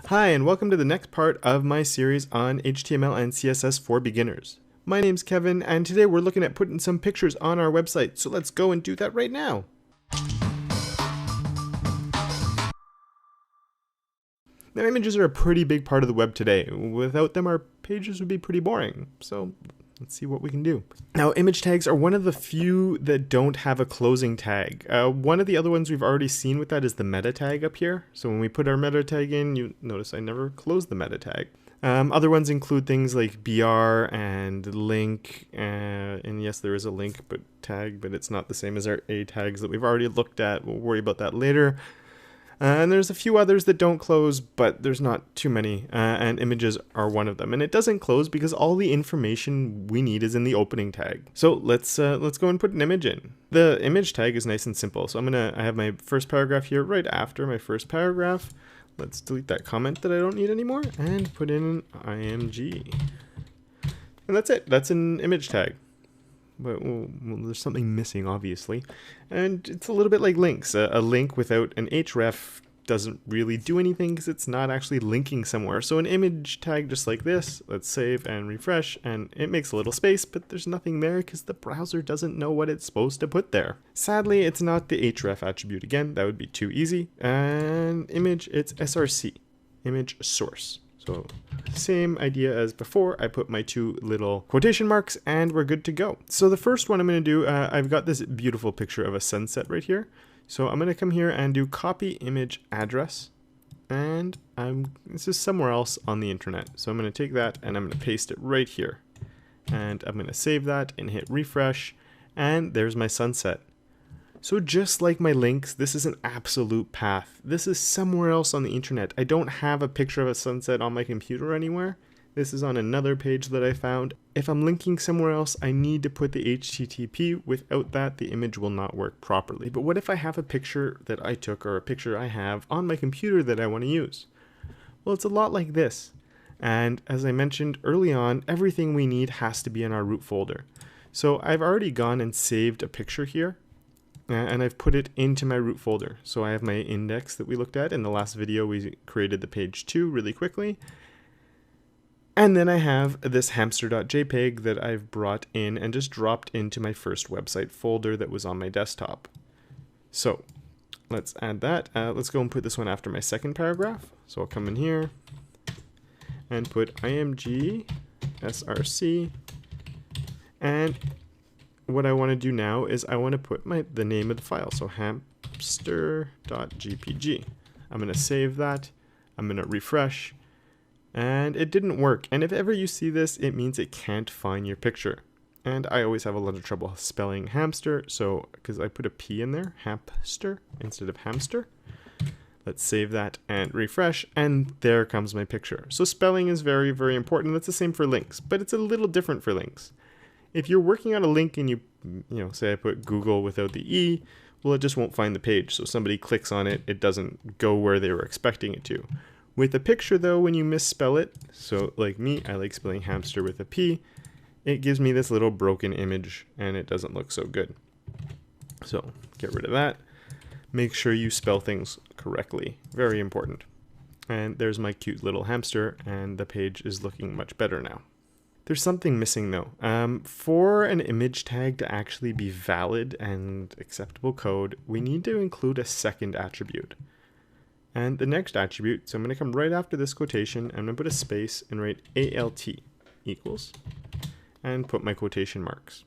Hi, and welcome to the next part of my series on HTML and CSS for beginners. My name's Kevin, and today we're looking at putting some pictures on our website, so let's go and do that right now. Now, images are a pretty big part of the web today. Without them, our pages would be pretty boring. So let's see what we can do. Now, image tags are one of the few that don't have a closing tag. One of the other ones we've already seen with that is the meta tag up here. So when we put our meta tag in, you notice I never close the meta tag. Other ones include things like BR and link, and yes, there is a link tag, but it's not the same as our A tags that we've already looked at. We'll worry about that later. And there's a few others that don't close, but there's not too many, and images are one of them. And it doesn't close because all the information we need is in the opening tag. So let's go and put an image in. The image tag is nice and simple. So I have my first paragraph here right after my first paragraph. Let's delete that comment that I don't need anymore and put in an IMG. And that's it. That's an image tag. But well, there's something missing, obviously. And it's a little bit like links. A link without an href doesn't really do anything because it's not actually linking somewhere. So an image tag just like this, let's save and refresh, and it makes a little space, but there's nothing there because the browser doesn't know what it's supposed to put there. Sadly, it's not the href attribute again. That would be too easy. And image, it's src, image source. So same idea as before, I put my two little quotation marks and we're good to go. So the first one I'm going to do, I've got this beautiful picture of a sunset right here. So I'm going to come here and do copy image address, and this is somewhere else on the internet. So I'm going to take that and I'm going to paste it right here. And I'm going to save that and hit refresh, and there's my sunset. So just like my links, this is an absolute path. This is somewhere else on the internet. I don't have a picture of a sunset on my computer anywhere. This is on another page that I found. If I'm linking somewhere else, I need to put the HTTP. Without that, the image will not work properly. But what if I have a picture that I took or a picture I have on my computer that I want to use? Well, it's a lot like this. And as I mentioned early on, everything we need has to be in our root folder. So I've already gone and saved a picture here, and I've put it into my root folder. So I have my index that we looked at in the last video. We created the page 2 really quickly. And then I have this hamster.jpg that I've brought in and just dropped into my first website folder that was on my desktop. So let's add that. Let's go and put this one after my second paragraph. So I'll come in here and put img src, and what I want to do now is I want to put the name of the file, so hamster.jpg. I'm going to save that, I'm going to refresh, and it didn't work. And if ever you see this, it means it can't find your picture. And I always have a lot of trouble spelling hamster, so because I put a P in there, hamster instead of hamster. Let's save that and refresh, and there comes my picture. So spelling is very, very important. That's the same for links, but it's a little different for links. If you're working on a link and you say I put Google without the E, well, it just won't find the page. So somebody clicks on it, it doesn't go where they were expecting it to. With a picture though, when you misspell it, so like me, I like spelling hamster with a P, it gives me this little broken image and it doesn't look so good. So get rid of that. Make sure you spell things correctly. Very important. And there's my cute little hamster, and the page is looking much better now. There's something missing though. For an image tag to actually be valid and acceptable code, we need to include a second attribute. And the next attribute, so I'm going to come right after this quotation, I'm going to put a space and write ALT equals, and put my quotation marks.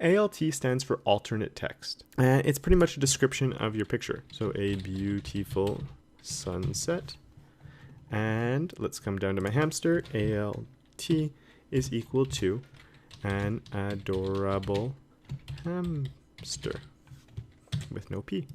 ALT stands for alternate text. It's pretty much a description of your picture. So a beautiful sunset. And let's come down to my hamster. ALT is equal to an adorable hamster with no P.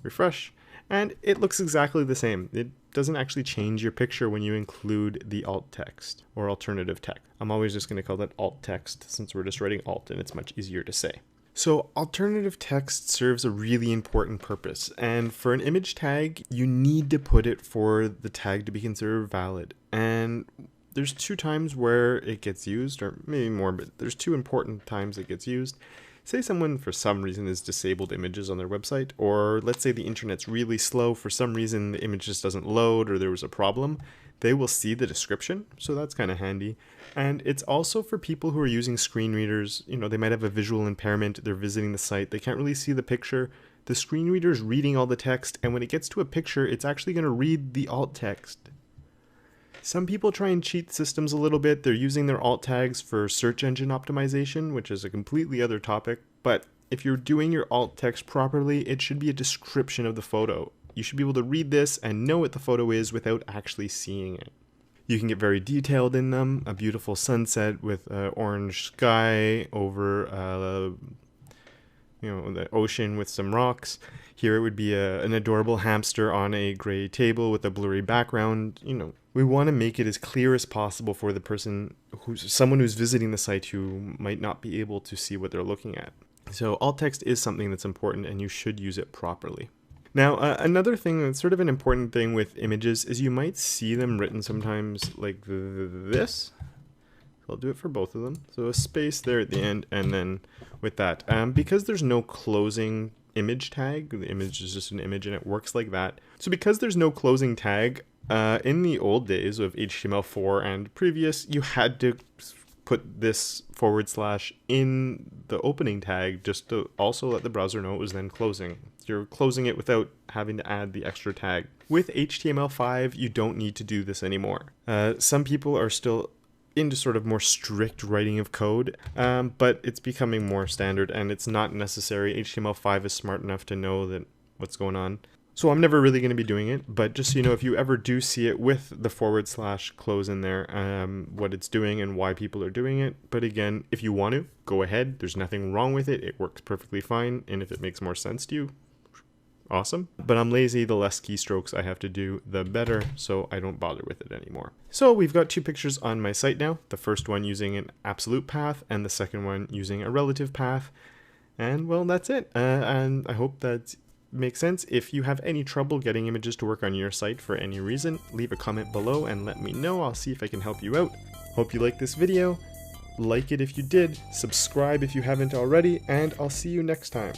Refresh, and it looks exactly the same. It doesn't actually change your picture when you include the alt text or alternative text. I'm always just going to call that alt text since we're just writing alt and it's much easier to say. So alternative text serves a really important purpose, and for an image tag you need to put it for the tag to be considered valid. And there's two times where it gets used, or maybe more, but there's two important times it gets used. Say someone for some reason has disabled images on their website, or let's say the internet's really slow, for some reason the image just doesn't load or there was a problem, they will see the description, so that's kind of handy. And it's also for people who are using screen readers. You know, they might have a visual impairment, they're visiting the site, they can't really see the picture. The screen reader is reading all the text, and when it gets to a picture, it's actually going to read the alt text. Some people try and cheat systems a little bit. They're using their alt tags for search engine optimization, which is a completely other topic. But if you're doing your alt text properly, it should be a description of the photo. You should be able to read this and know what the photo is without actually seeing it. You can get very detailed in them. A beautiful sunset with orange sky over the ocean with some rocks. Here it would be an adorable hamster on a gray table with a blurry background. You know, we want to make it as clear as possible for the person someone who's visiting the site who might not be able to see what they're looking at. So alt text is something that's important, and you should use it properly. Now, another thing that's sort of an important thing with images is you might see them written sometimes like this. I'll do it for both of them. So a space there at the end, and then with that. Because there's no closing image tag, the image is just an image and it works like that. So because there's no closing tag, in the old days of HTML4 and previous, you had to put this / in the opening tag just to also let the browser know it was then closing. You're closing it without having to add the extra tag. With HTML5, you don't need to do this anymore. Some people are still into sort of more strict writing of code, but it's becoming more standard and it's not necessary. HTML5 is smart enough to know that what's going on. So I'm never really going to be doing it, but just so you know, if you ever do see it with the / close in there, what it's doing and why people are doing it. But again, if you want to, go ahead. There's nothing wrong with it. It works perfectly fine. And if it makes more sense to you, awesome. But I'm lazy. The less keystrokes I have to do, the better. So I don't bother with it anymore. So we've got 2 pictures on my site now. The first one using an absolute path and the second one using a relative path. And well, that's it. And I hope that makes sense. If you have any trouble getting images to work on your site for any reason, leave a comment below and let me know. I'll see if I can help you out. Hope you liked this video. Like it if you did, subscribe if you haven't already, and I'll see you next time.